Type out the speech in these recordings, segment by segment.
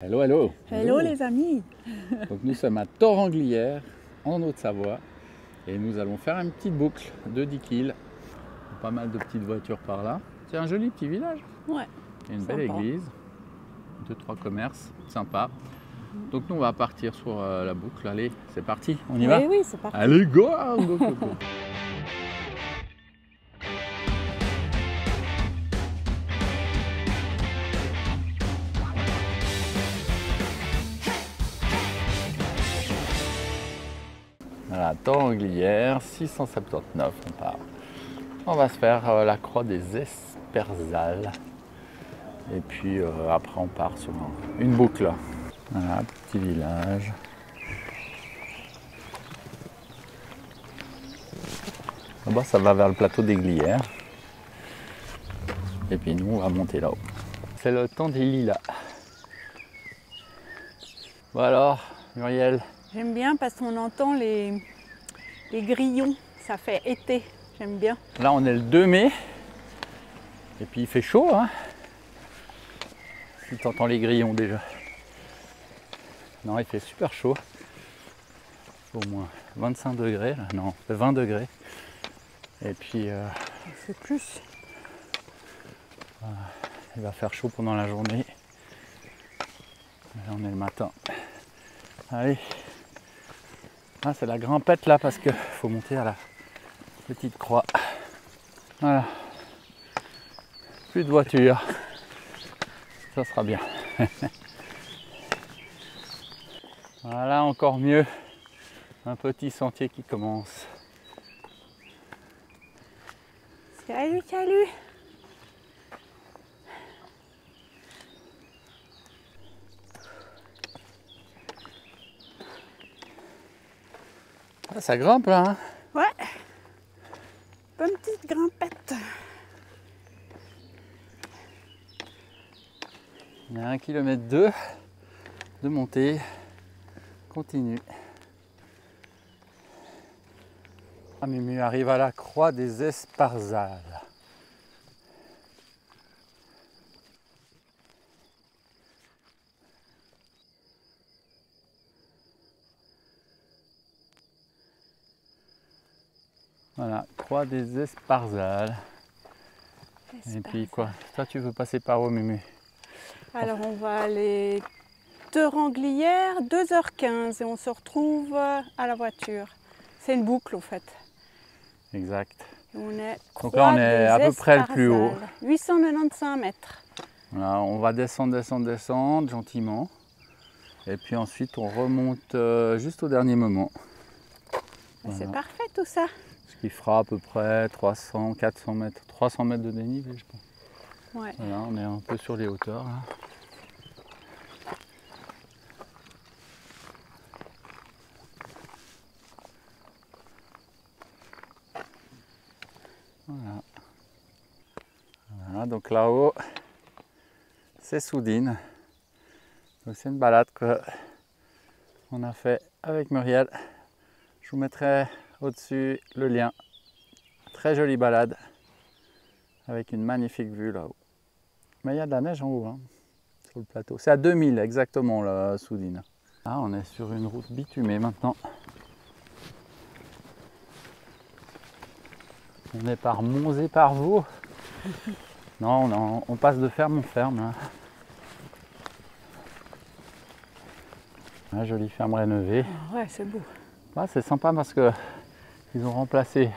Hello, hello. Hello les amis. Donc nous sommes à Torrenglières, en Haute-Savoie, et nous allons faire une petite boucle de 10 km. Pas mal de petites voitures par là. C'est un joli petit village. Ouais. Il y a une sympa. belle église, 2-3 commerces, sympa. Donc nous on va partir sur la boucle. Allez, c'est parti, on y va? Oui, c'est parti. Allez, go, go, go, go. Voilà, Torrenglières, 679 on part. On va se faire la croix des Esperzales. Et puis après on part sur une boucle. Voilà, petit village. Là-bas ça va vers le plateau des Glières. Et puis nous on va monter là-haut. C'est le temps des lilas. Bon alors, Muriel? J'aime bien parce qu'on entend les grillons, ça fait été, j'aime bien. Là on est le 2 mai. Et puis il fait chaud, hein? Si tu entends les grillons déjà. Non, il fait super chaud. Au moins 25 degrés, là. Non, 20 degrés. Et puis C'est plus. il va faire chaud pendant la journée. Là on est le matin. Allez. Ah, c'est la grimpette là parce qu'il faut monter à la petite croix. Voilà. Plus de voiture. Ça sera bien. Voilà, encore mieux. Un petit sentier qui commence. Salut, salut. Ah, ça grimpe là, hein? Ouais. Bonne petite grimpette. Il y a 1,2 km de montée. Continue. Ah, Mumu arrive à la croix des Esperzales. Voilà, croix des Esperzales. Et puis quoi? Toi tu veux passer par où, Mumu? Alors on va aller Torrenglières, 2h15 et on se retrouve à la voiture. C'est une boucle au fait. Exact. Et on est Donc là on est à peu près le plus haut. 895 mètres. Voilà, on va descendre gentiment. Et puis ensuite on remonte juste au dernier moment. C'est Voilà. parfait tout ça. Ce qui fera à peu près 300, 400 mètres, 300 mètres de dénivelé, je pense. Ouais. Voilà, on est un peu sur les hauteurs là. Voilà. Voilà, donc là-haut, c'est Soudines. Donc c'est une balade qu'on a fait avec Muriel. Je vous mettrai au-dessus le lien. Très jolie balade avec une magnifique vue là-haut. Mais il y a de la neige en haut, hein, sur le plateau. C'est à 2000 exactement là, Soudines. Ah, on est sur une route bitumée maintenant. On est par Monts et par Vaux. Non, on passe de ferme en ferme là. La jolie ferme rénovée. Ouais, c'est beau. Ah, c'est sympa parce que ils ont remplacé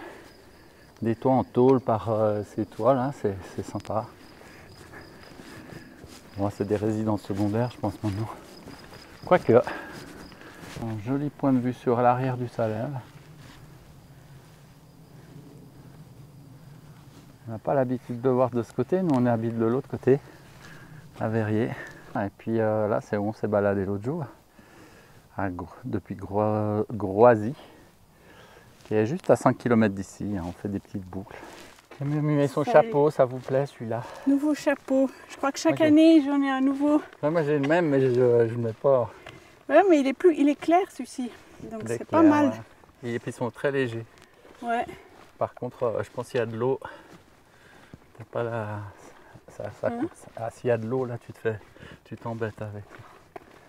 des toits en tôle par ces toits là, c'est sympa. Bon, c'est des résidences secondaires je pense maintenant. Quoique, un joli point de vue sur l'arrière du Salève. On n'a pas l'habitude de voir de ce côté, nous on habite de l'autre côté, à Verrier. Et puis là c'est où on s'est baladé l'autre jour, depuis Groisy, qui est juste à 5 km d'ici, on fait des petites boucles. Mumu met son chapeau, ça vous plaît celui-là? Nouveau chapeau. Je crois que chaque année j'en ai un nouveau. Ouais, moi j'ai le même mais je ne mets pas. Ouais, mais il est clair celui-ci, donc c'est pas mal. Ouais. Et puis ils sont très légers. Ouais. Par contre, je pense qu'il y a de l'eau. T'as pas la... ça, s'il y a de l'eau là, tu t'embêtes avec.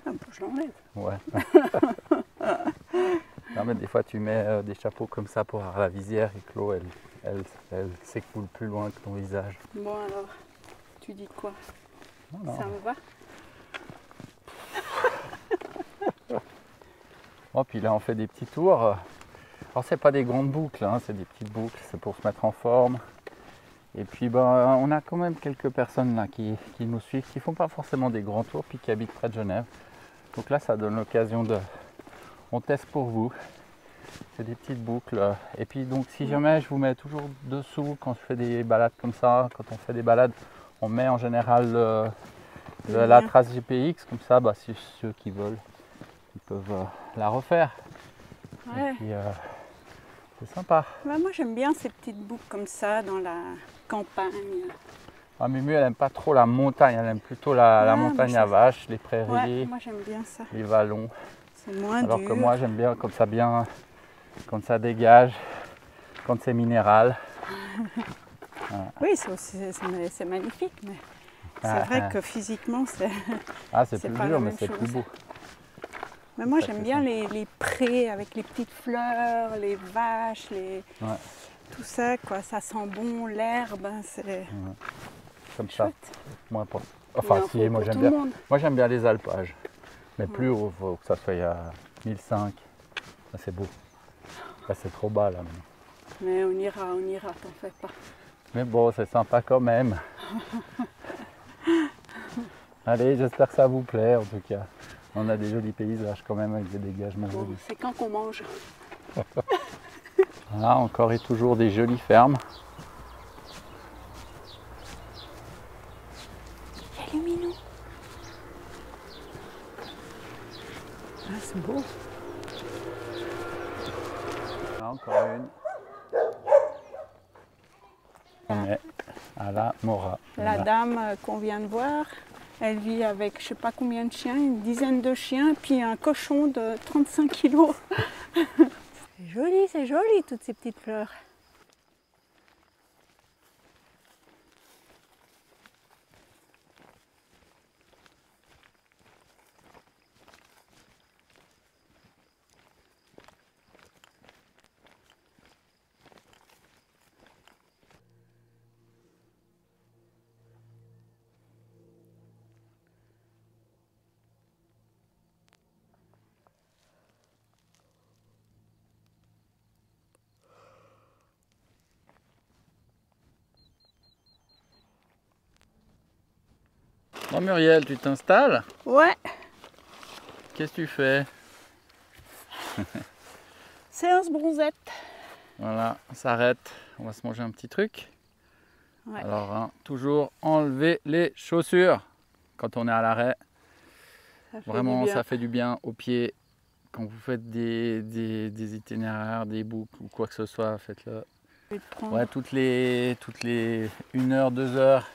Ah, bon, je l'enlève. Ouais. Non, mais des fois tu mets des chapeaux comme ça pour avoir la visière et que l'eau elle s'écoule plus loin que ton visage. Bon alors, tu dis quoi? Non. Ça me va? Bon, puis là on fait des petits tours. Alors c'est pas des grandes boucles, hein, c'est des petites boucles, c'est pour se mettre en forme. Et puis ben, on a quand même quelques personnes là qui nous suivent, qui font pas forcément des grands tours, puis qui habitent près de Genève. Donc là ça donne l'occasion de... On teste pour vous. C'est des petites boucles. Et puis donc si jamais je vous mets toujours dessous quand je fais des balades comme ça, quand on fait des balades, on met en général la trace GPX, comme ça bah, si ceux qui veulent, ils peuvent la refaire. Ouais. Et puis c'est sympa. Bah, moi j'aime bien ces petites boucles comme ça dans la campagne. Ah, Mumu elle aime pas trop la montagne, elle aime plutôt la montagne à vaches, les prairies, Ouais, moi j'aime bien ça. les vallons. C'est moins Alors dur. que moi j'aime bien quand ça dégage, quand c'est minéral. Oui, c'est magnifique, mais c'est vrai que physiquement c'est c'est plus pas dur la mais même c'est chose. plus beau. Mais moi ça j'aime qui est bien les prés avec les petites fleurs, les vaches, tout ça quoi, ça sent bon, l'herbe, c'est Comme chouette. ça. Moi, Il en faut moi pour j'aime tout bien. le monde. Moi j'aime bien les alpages. Mais plus haut, faut que ça soit à 1005. Ça c'est beau. Là c'est trop bas là maintenant. Mais on ira, t'en fais pas. Mais bon, c'est sympa quand même. Allez, j'espère que ça vous plaît en tout cas. On a des jolis paysages quand même avec des dégagements. Bon, c'est quand qu'on mange. Là encore et toujours des jolies fermes. Il y a le minou. Ah, c'est beau. Là encore une. On est à la Mora. La Là. dame qu'on vient de voir, elle vit avec je sais pas combien de chiens, une dizaine de chiens, puis un cochon de 35 kilos. C'est joli toutes ces petites fleurs. Bon Muriel, tu t'installes? Ouais, Qu'est-ce que tu fais? séance bronzette. Voilà, on s'arrête. On va se manger un petit truc. Ouais. Alors, hein, toujours enlever les chaussures quand on est à l'arrêt. Vraiment, ça fait du bien aux pieds. Quand vous faites des itinéraires, des boucles ou quoi que ce soit, faites-le. Ouais, toutes les 1 heure, 2 heures,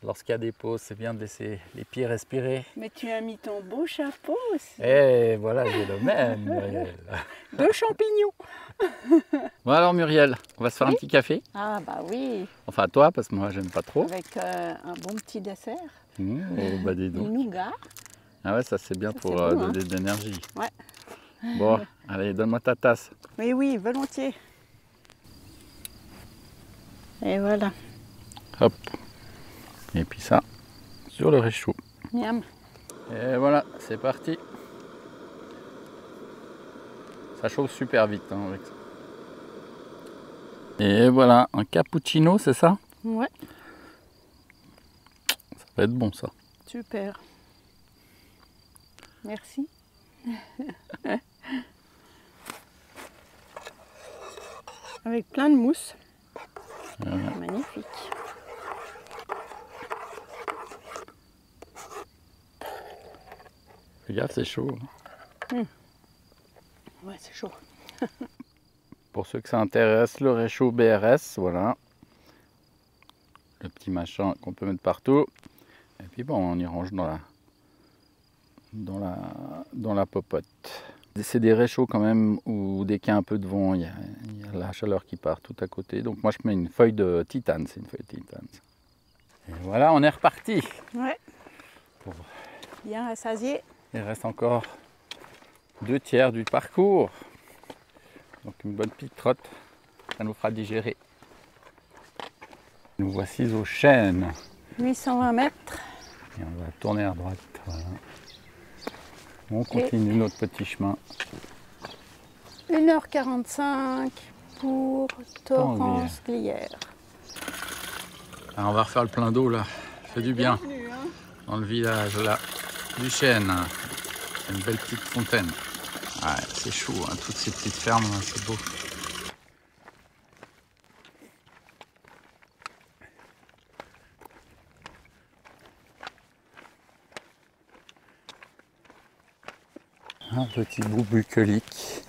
lorsqu'il y a des pauses, c'est bien de laisser les pieds respirer. Mais tu as mis ton beau chapeau aussi. Et voilà, j'ai le même, Muriel. 2 champignons. Bon alors Muriel, on va se faire un petit café. Ah bah oui, Enfin toi, parce que moi j'aime pas trop. avec un bon petit dessert. Oh, bah dis Du donc. nougat. Ah ouais, ça c'est bien pour c'est bon, donner de l'énergie. Ouais. Bon, allez, donne-moi ta tasse. Oui, oui, volontiers. Et voilà. Hop. Et puis ça, sur le réchaud. Miam. Et voilà, c'est parti. Ça chauffe super vite hein, avec ça. Et voilà, un cappuccino, c'est ça? Ouais, Ça va être bon ça. super. Merci. Avec plein de mousse. Voilà. Magnifique. Fais gaffe, c'est chaud. Ouais, c'est chaud. Pour ceux que ça intéresse, le réchaud BRS, voilà. Le petit machin qu'on peut mettre partout. Et puis bon, on y range dans la popote. C'est des réchauds quand même où dès qu'il y a un peu de vent, il y a la chaleur qui part tout à côté. Donc moi je mets une feuille de titane, c'est une feuille de titane. Et voilà, on est reparti. Ouais. Pour Bien rassasié. Il reste encore 2/3 du parcours. Donc une bonne petite trotte, ça nous fera digérer. Nous voici aux chênes. 820 mètres. Et on va tourner à droite. Voilà. On continue notre petit chemin. 1h45 pour Torrance-Glières. Alors on va refaire le plein d'eau là. Ça fait du bien. Dans le village là du chêne. Une belle petite fontaine. Ouais, c'est chaud, hein, toutes ces petites fermes, là, c'est beau. Un petit bout bucolique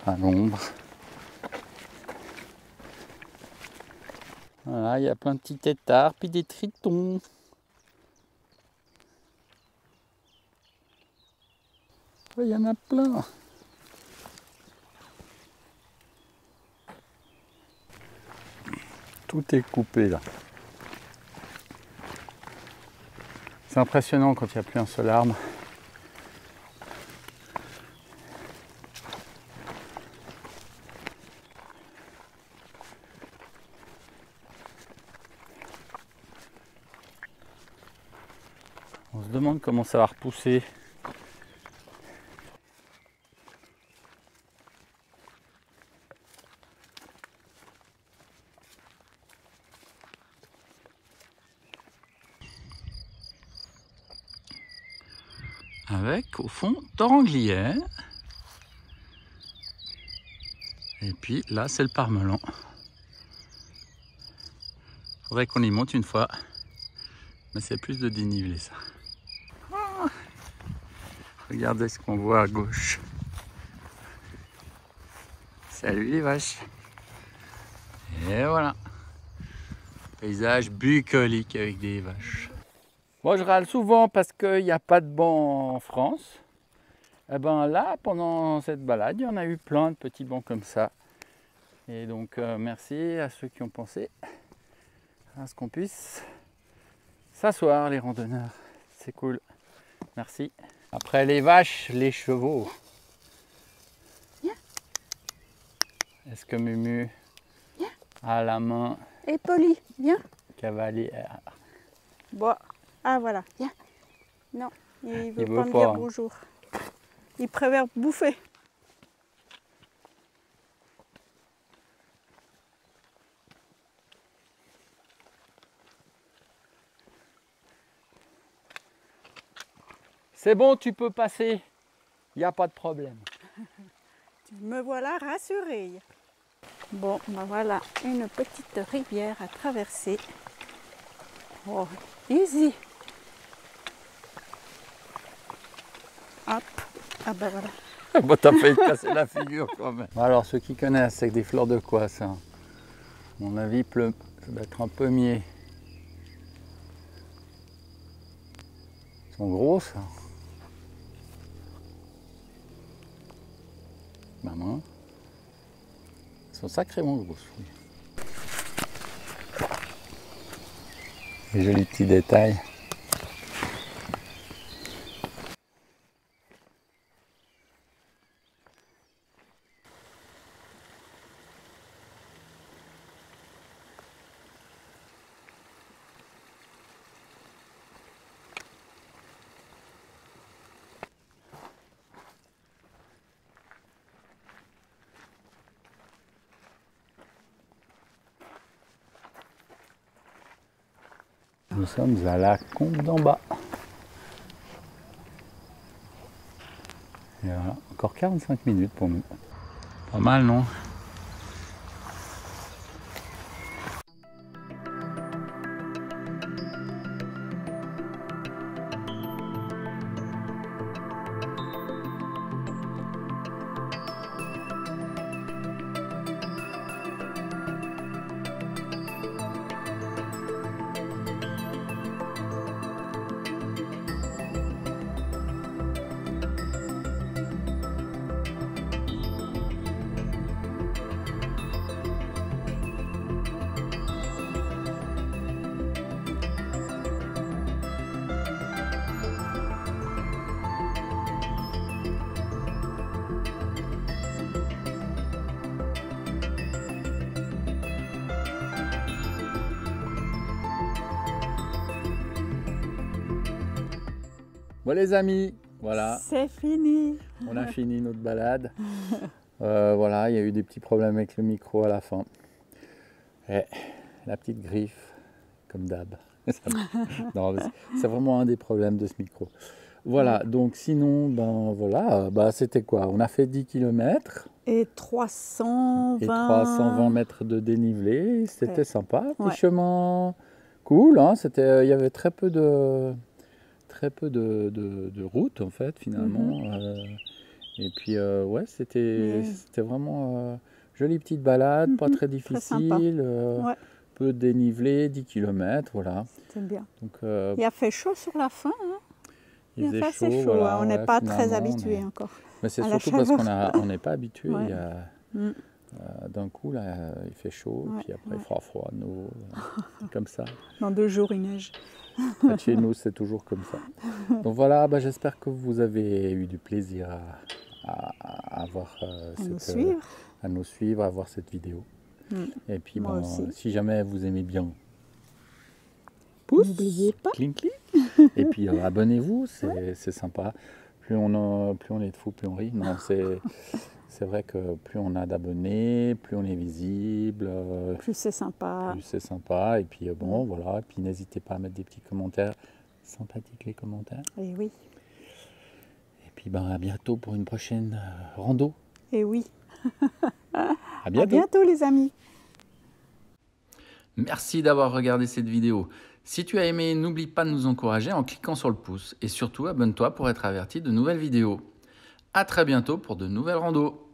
à l'ombre. Voilà, il y a plein de petits têtards, puis des tritons. Il y en a plein. Tout est coupé là. C'est impressionnant quand il n'y a plus un seul arbre. On se demande comment ça va repousser. Avec au fond Torrance-Glières. Et puis là c'est le Parmelan. Faudrait qu'on y monte une fois. Mais c'est plus de dénivelé ça. Oh, regardez ce qu'on voit à gauche. Salut les vaches. Et voilà. Paysage bucolique avec des vaches. Moi je râle souvent parce qu'il n'y a pas de banc en France. Et ben là, pendant cette balade, il y en a eu plein de petits bancs comme ça. Et donc merci à ceux qui ont pensé à ce qu'on puisse s'asseoir, les randonneurs. C'est cool. Merci. Après les vaches, les chevaux. Viens. Est-ce que Mumu a la main Et Polly, viens. cavalière? Bon. Ah voilà, viens. Non, il veut Il pas veut me pas, dire hein. bonjour. Il préfère bouffer. C'est bon, tu peux passer. Il n'y a pas de problème. Me voilà rassurée. Bon, ben voilà, une petite rivière à traverser. Oh, easy. Hop, ah ben voilà. Bon, t'as failli te casser la figure quand même. Alors, ceux qui connaissent, c'est des fleurs de quoi ça? À mon avis, ça doit être un pommier. Ils sont gros ça. Maman. Ils sont sacrément gros. Des jolis petits détails. Nous sommes à la Combe d'en bas. Et voilà, encore 45 minutes pour nous. Pas mal, non? Bon les amis, voilà, C'est fini. on a fini notre balade. Voilà, il y a eu des petits problèmes avec le micro à la fin. Et la petite griffe, comme d'hab. Non, c'est vraiment un des problèmes de ce micro. Voilà, donc sinon, ben voilà, c'était quoi? On a fait 10 km Et 320... et 320 mètres de dénivelé, c'était Ouais. sympa. Petit Ouais. chemin cool, hein, il y avait très peu de route en fait finalement. Et puis ouais, c'était vraiment jolie petite balade, pas très difficile, Ouais. peu de dénivelé, 10 km, voilà. C'était bien. Donc, Il a fait chaud sur la fin. Hein. il faisait assez chaud. voilà, On n'est ouais, pas très finalement, habitué encore. mais c'est à la surtout parce chaleur. qu'on n'est pas habitué. Ouais. Il y a, d'un coup, là, il fait chaud, Ouais, puis après, il ouais. fera froid à nouveau. C'est comme ça. Dans 2 jours, il neige. Près de chez nous, c'est toujours comme ça. Donc voilà, j'espère que vous avez eu du plaisir à voir à nous suivre, à voir cette vidéo. Et puis, Moi aussi. si jamais vous aimez bien, pouce, N'oubliez pas. clic, clic. Et puis abonnez-vous, c'est sympa. Plus on est de fous, plus on rit. Non, c'est vrai que plus on a d'abonnés, plus on est visible, Plus c'est sympa. plus c'est sympa. Et puis bon, voilà. Et puis n'hésitez pas à mettre des petits commentaires. Sympathiques les commentaires. Et oui. Et puis à bientôt pour une prochaine rando. Et oui. À bientôt. À bientôt les amis. Merci d'avoir regardé cette vidéo. Si tu as aimé, n'oublie pas de nous encourager en cliquant sur le pouce. Et surtout, abonne-toi pour être averti de nouvelles vidéos. À très bientôt pour de nouvelles randos.